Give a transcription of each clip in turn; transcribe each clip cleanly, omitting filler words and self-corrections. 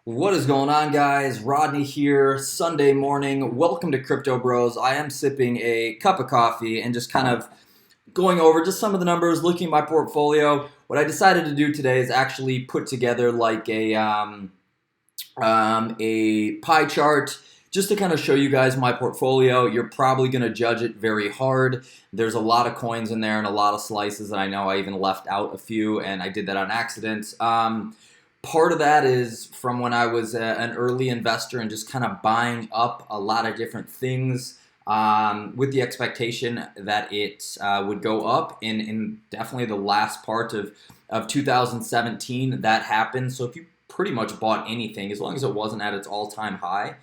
What is going on, guys? Rodney here, Sunday morning. Welcome to Crypto Bros. I am sipping a cup of coffee and just kind of going over just some of the numbers, looking at my portfolio. What I decided to do today is actually put together like a pie chart just to kind of show you guys my portfolio. You're probably going to judge it very hard. There's a lot of coins in there and a lot of slices, and I know I even left out a few, and I did that on accident. Part of that is from when I was an early investor and just kind of buying up a lot of different things with the expectation that it would go up. In definitely the last part of 2017, that happened. So if you pretty much bought anything, as long as it wasn't at its all-time high,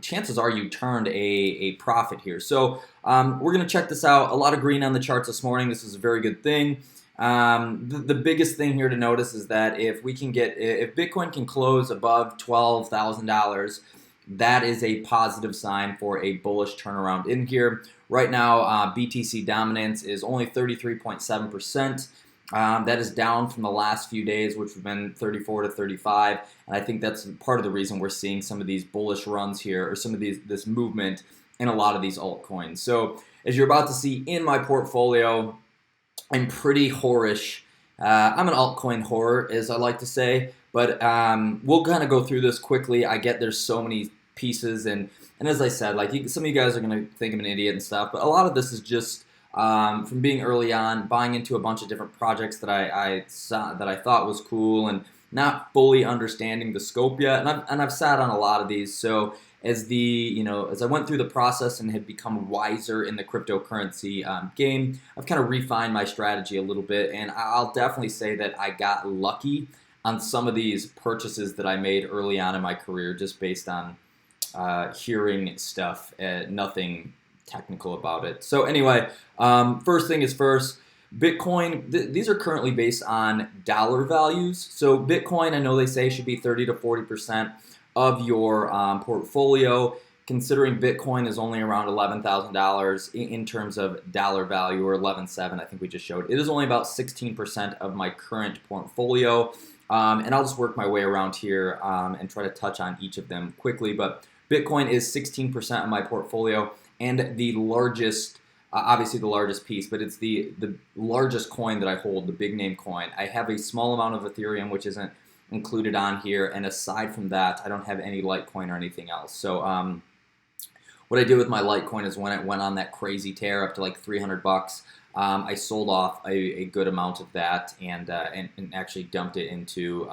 chances are you turned a profit here. So we're going to check this out. A lot of green on the charts this morning. This is a very good thing. The biggest thing here to notice is that if Bitcoin can close above $12,000, that is a positive sign for a bullish turnaround in here. Right now, BTC dominance is only 33.7%. That is down from the last few days, which have been 34 to 35, and I think that's part of the reason we're seeing some of these bullish runs here, or some of this movement in a lot of these altcoins. So as you're about to see in my portfolio, I'm pretty whorish. I'm an altcoin whore, as I like to say, but we'll kind of go through this quickly. I get there's so many pieces, and as I said, like some of you guys are gonna think I'm an idiot and stuff, but a lot of this is just from being early on, buying into a bunch of different projects that I saw that I thought was cool, and not fully understanding the scope yet. And I've sat on a lot of these, so as I went through the process and had become wiser in the cryptocurrency game, I've kind of refined my strategy a little bit, and I'll definitely say that I got lucky on some of these purchases that I made early on in my career, just based on hearing stuff, nothing technical about it. So anyway, first thing is first. Bitcoin, these are currently based on dollar values. So Bitcoin, I know they say should be 30 to 40% of your portfolio. Considering Bitcoin is only around $11,000 in terms of dollar value, or 11.7, I think we just showed. It is only about 16% of my current portfolio. And I'll just work my way around here and try to touch on each of them quickly. But Bitcoin is 16% of my portfolio, and the largest, obviously the largest piece, but it's the largest coin that I hold, the big name coin. I have a small amount of Ethereum, which isn't included on here, and aside from that, I don't have any Litecoin or anything else. So what I did with my Litecoin is when it went on that crazy tear up to like 300 bucks, I sold off a good amount of that and actually dumped it into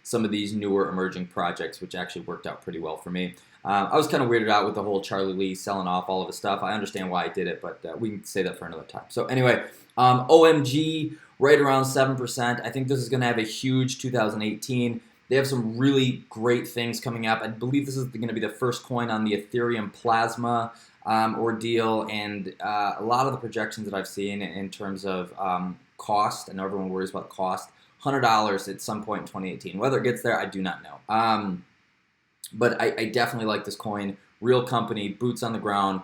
some of these newer emerging projects, which actually worked out pretty well for me. I was kind of weirded out with the whole Charlie Lee selling off all of his stuff. I understand why I did it, but we can say that for another time. So anyway, OMG, right around 7%. I think this is going to have a huge 2018. They have some really great things coming up. I believe this is going to be the first coin on the Ethereum Plasma ordeal, and a lot of the projections that I've seen in terms of cost, and everyone worries about cost, $100 at some point in 2018. Whether it gets there, I do not know. But I definitely like this coin. Real company, boots on the ground,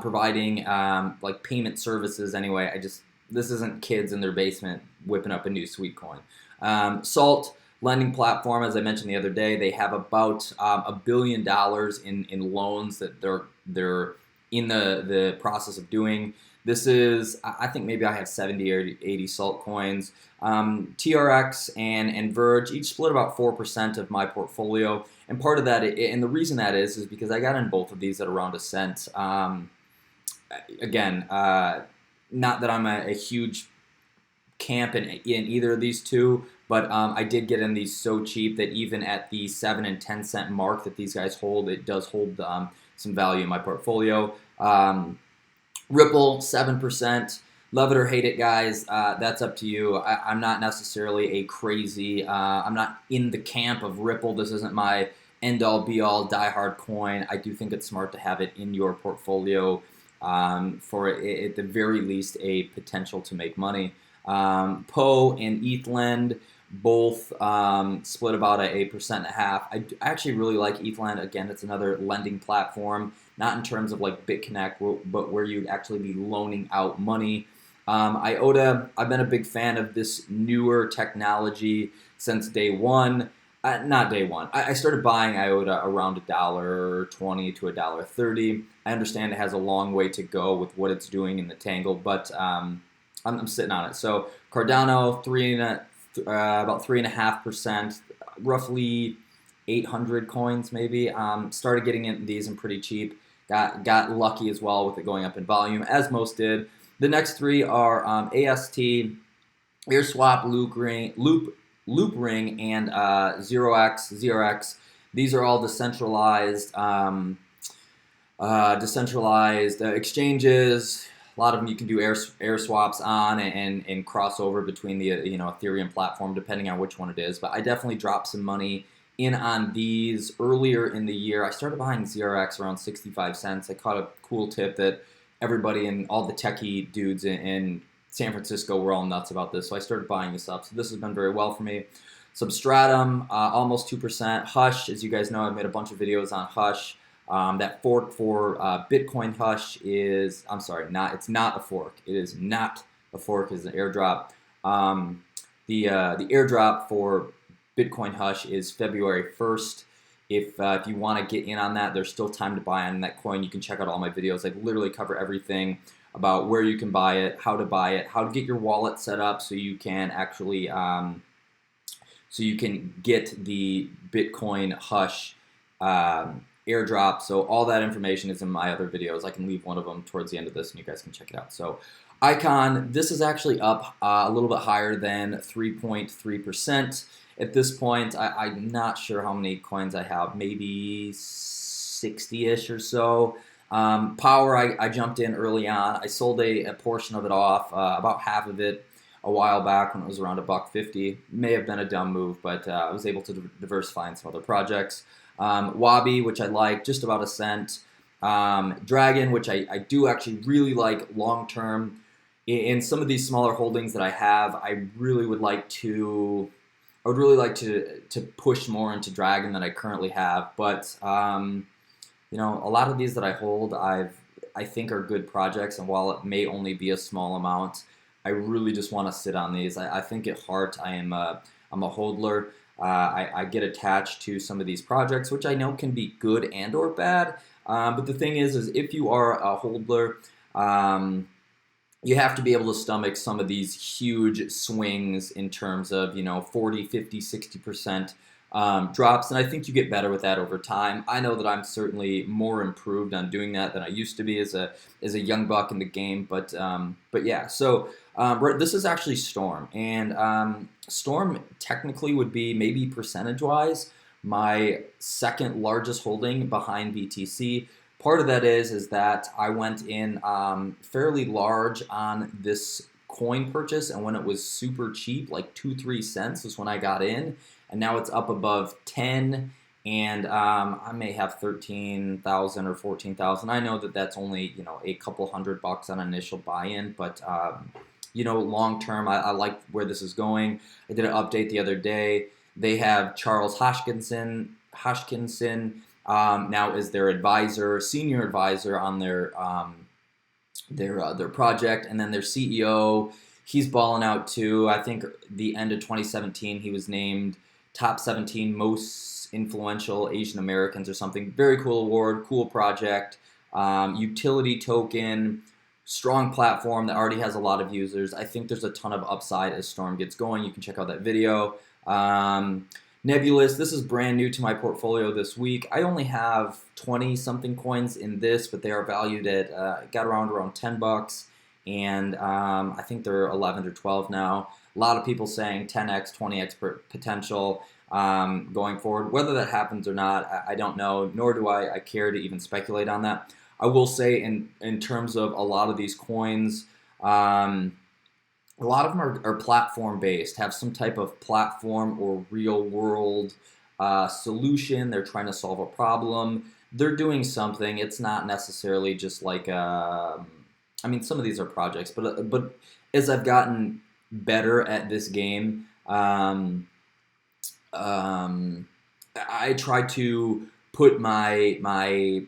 providing like payment services anyway. This isn't kids in their basement whipping up a new sweet coin. Salt lending platform, as I mentioned the other day, they have about $1 billion in loans that they're in the process of doing. This is, I think maybe I have 70 or 80 salt coins. TRX and Verge each split about 4% of my portfolio. And part of that, and the reason that is because I got in both of these at around a cent. Again, not that I'm a huge camp in either of these two, but I did get in these so cheap that even at the 7 and 10 cent mark that these guys hold, it does hold some value in my portfolio. Ripple, 7%. Love it or hate it, guys. That's up to you. I'm not necessarily a crazy, I'm not in the camp of Ripple. This isn't my end-all, be-all, die-hard coin. I do think it's smart to have it in your portfolio for, at the very least, a potential to make money. PO and ETHLend both split about a 1.5%. I actually really like ETHLend. Again, it's another lending platform, not in terms of like BitConnect, but where you'd actually be loaning out money. IOTA, I've been a big fan of this newer technology since day one. Not day one. I started buying IOTA around $1.20 to $1.30. I understand it has a long way to go with what it's doing in the tangle, but I'm sitting on it. So Cardano, about 3.5%, roughly 800 coins maybe. Started getting into these and pretty cheap. Got lucky as well with it going up in volume, as most did. The next three are AST, AirSwap, Loop Ring, and 0x. These are all decentralized exchanges. A lot of them you can do air swaps on and cross over between the Ethereum platform depending on which one it is. But I definitely dropped some money in on these earlier in the year. I started buying 0x around 65 cents. I caught a cool tip that everybody and all the techie dudes in San Francisco were all nuts about this, so I started buying this up. So this has been very well for me. Substratum, almost 2%. Hush, as you guys know, I've made a bunch of videos on Hush. That fork for Bitcoin Hush is, I'm sorry, it's not a fork. It is not a fork, it's an airdrop. The airdrop for Bitcoin Hush is February 1st. If you want to get in on that, there's still time to buy on that coin. You can check out all my videos. I literally cover everything about where you can buy it, how to get your wallet set up so you can actually get the Bitcoin Hush airdrop. So all that information is in my other videos. I can leave one of them towards the end of this and you guys can check it out. So Icon, this is actually up a little bit higher than 3.3%. At this point, I'm not sure how many coins I have, maybe 60-ish or so. Power, I jumped in early on. I sold a portion of it off, about half of it, a while back when it was around $1.50. May have been a dumb move, but I was able to diversify in some other projects. Wabi, which I like, just about a cent. Dragon, which I do actually really like long term. In some of these smaller holdings that I have, I would really like to push more into Dragon than I currently have. But a lot of these that I hold, I think are good projects, and while it may only be a small amount, I really just want to sit on these. I think at heart I'm a hodler. I get attached to some of these projects, which I know can be good and or bad. But the thing is if you are a hodler, you have to be able to stomach some of these huge swings in terms of 40, 50, 60% drops, and I think you get better with that over time. I know that I'm certainly more improved on doing that than I used to be as a young buck in the game. But yeah. So this is actually Storm, and Storm technically would be maybe percentage-wise my second largest holding behind BTC. Part of that is that I went in fairly large on this coin purchase, and when it was super cheap, like 2-3 cents was when I got in, and now it's up above 10, and I may have 13,000 or 14,000. I know that that's only a couple $100 on initial buy-in, but long term, I like where this is going. I did an update the other day. They have Charles Hoskinson now is their senior advisor on their project, and then their CEO, he's balling out too. I think the end of 2017 he was named top 17 most influential Asian Americans or something. Very cool award, cool project, utility token, strong platform that already has a lot of users. I think there's a ton of upside as Storm gets going. You can check out that video. Nebulous, this is brand new to my portfolio this week. I only have 20-something coins in this, but they are valued at, got around 10 bucks, and I think they're 11 or 12 now. A lot of people saying 10x, 20x potential going forward. Whether that happens or not, I don't know, nor do I care to even speculate on that. I will say in terms of a lot of these coins, a lot of them are platform-based, have some type of platform or real-world solution. They're trying to solve a problem. They're doing something. It's not necessarily just like, I mean, some of these are projects, but as I've gotten better at this game, I try to put my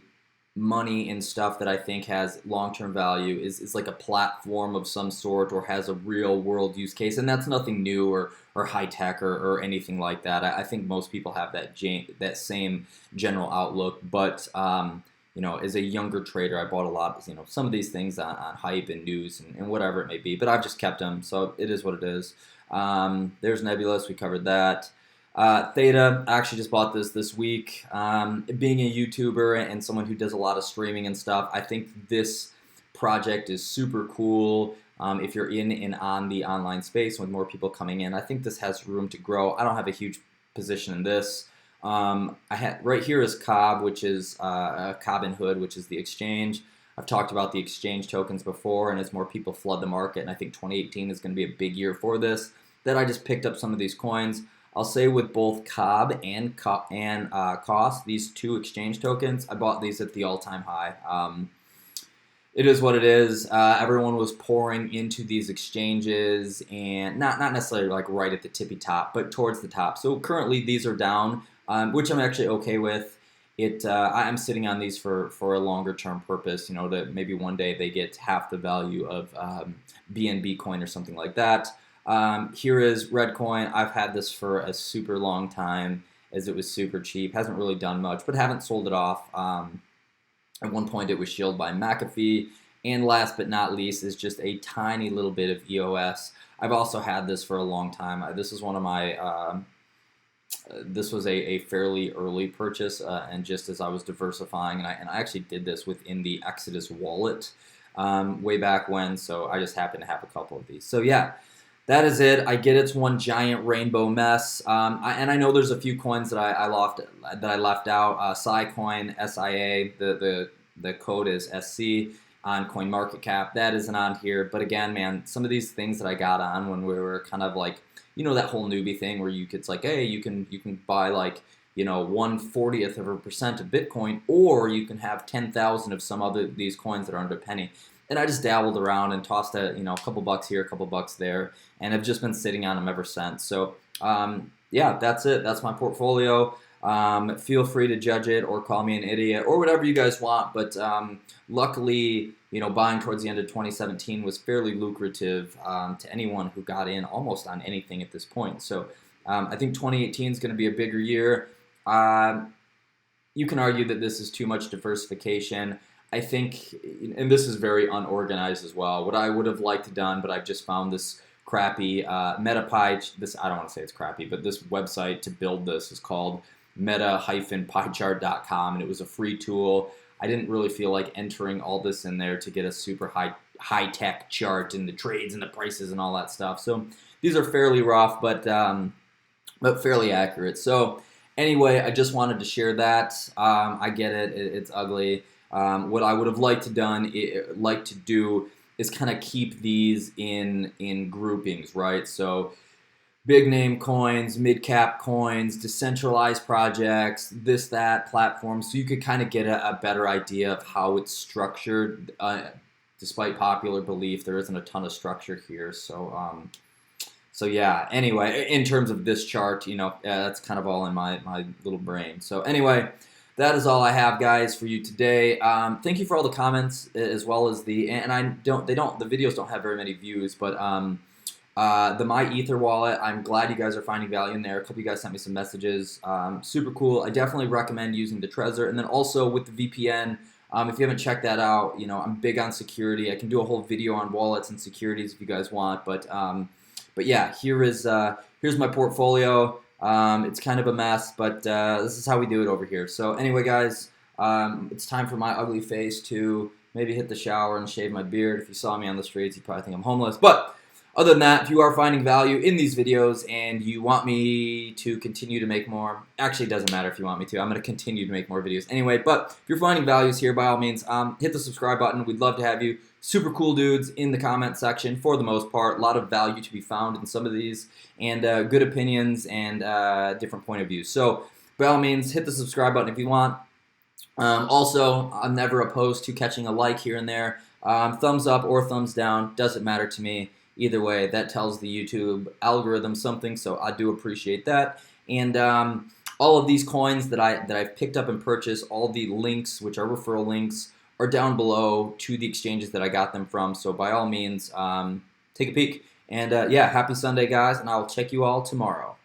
money in stuff that I think has long-term value is like a platform of some sort or has a real world use case, and that's nothing new or high tech or anything like that. I think most people have that same general outlook, but as a younger trader, I bought a lot of some of these things on hype and news and whatever it may be, but I've just kept them, so it is what it is. There's Nebulous, we covered that. Theta, I actually just bought this week. Being a YouTuber and someone who does a lot of streaming and stuff, I think this project is super cool. If you're in and on the online space with more people coming in, I think this has room to grow. I don't have a huge position in this. I had right here is Cobb, which is Cobb and Hood, which is the exchange. I've talked about the exchange tokens before, and as more people flood the market, and I think 2018 is going to be a big year for this, that I just picked up some of these coins. I'll say with both Cobb and Cost, these two exchange tokens, I bought these at the all-time high. It is what it is. Everyone was pouring into these exchanges, and not necessarily like right at the tippy top, but towards the top. So currently these are down, which I'm actually okay with. I'm sitting on these for a longer term purpose, that maybe one day they get half the value of BNB coin or something like that. Here is Redcoin. I've had this for a super long time as it was super cheap. Hasn't really done much, but haven't sold it off. At one point it was shielded by McAfee. And last but not least is just a tiny little bit of EOS. I've also had this for a long time. This is one of my, this was a fairly early purchase, and just as I was diversifying, and I actually did this within the Exodus wallet way back when, so I just happened to have a couple of these. So yeah. That is it. I get it's one giant rainbow mess, and I know there's a few coins that I left out. Scicoin, SIA, the code is SC on CoinMarketCap. That isn't on here, but again, man, some of these things that I got on when we were kind of like, that whole newbie thing where it's like, hey, you can buy like 1/40% of Bitcoin, or you can have 10,000 of some other these coins that are under a penny. And I just dabbled around and tossed a couple bucks here, a couple bucks there, and I've just been sitting on them ever since. So yeah, that's it. That's my portfolio. Feel free to judge it or call me an idiot or whatever you guys want. But luckily, buying towards the end of 2017 was fairly lucrative to anyone who got in almost on anything at this point. So I think 2018 is going to be a bigger year. You can argue that this is too much diversification. I think, and this is very unorganized as well, what I would have liked to done, but I've just found this crappy MetaPie, I don't want to say it's crappy, but this website to build this is called meta-piechart.com, and it was a free tool. I didn't really feel like entering all this in there to get a super high-tech chart and the trades and the prices and all that stuff. So these are fairly rough, but fairly accurate. So anyway, I just wanted to share that. I get it. It's ugly. What I would have liked to do is kind of keep these in groupings, right? So big name coins, mid cap coins, decentralized projects, that platforms, so you could kind of get a better idea of how it's structured. Despite popular belief, there isn't a ton of structure here. So yeah. Anyway, in terms of this chart, that's kind of all in my little brain. So anyway. That is all I have, guys, for you today. Thank you for all the comments, as well as the videos don't have very many views, but the My Ether wallet, I'm glad you guys are finding value in there. A couple of you guys sent me some messages. Super cool. I definitely recommend using the Trezor, and then also with the VPN. If you haven't checked that out, I'm big on security. I can do a whole video on wallets and securities if you guys want, but yeah, here's my portfolio. It's kind of a mess, but this is how we do it over here. So anyway, guys, it's time for my ugly face to maybe hit the shower and shave my beard. If you saw me on the streets, you'd probably think I'm homeless. But other than that, if you are finding value in these videos and you want me to continue to make more, actually it doesn't matter if you want me to. I'm going to continue to make more videos anyway. But if you're finding values here, by all means, hit the subscribe button. We'd love to have you. Super cool dudes in the comment section for the most part. A lot of value to be found in some of these, and good opinions and different point of view. So by all means, hit the subscribe button if you want. Also, I'm never opposed to catching a like here and there. Thumbs up or thumbs down, doesn't matter to me. Either way, that tells the YouTube algorithm something, so I do appreciate that. And All of these coins that I've picked up and purchased, all the links, which are referral links, are down below to the exchanges that I got them from. So by all means, take a peek. And yeah, happy Sunday, guys, and I'll check you all tomorrow.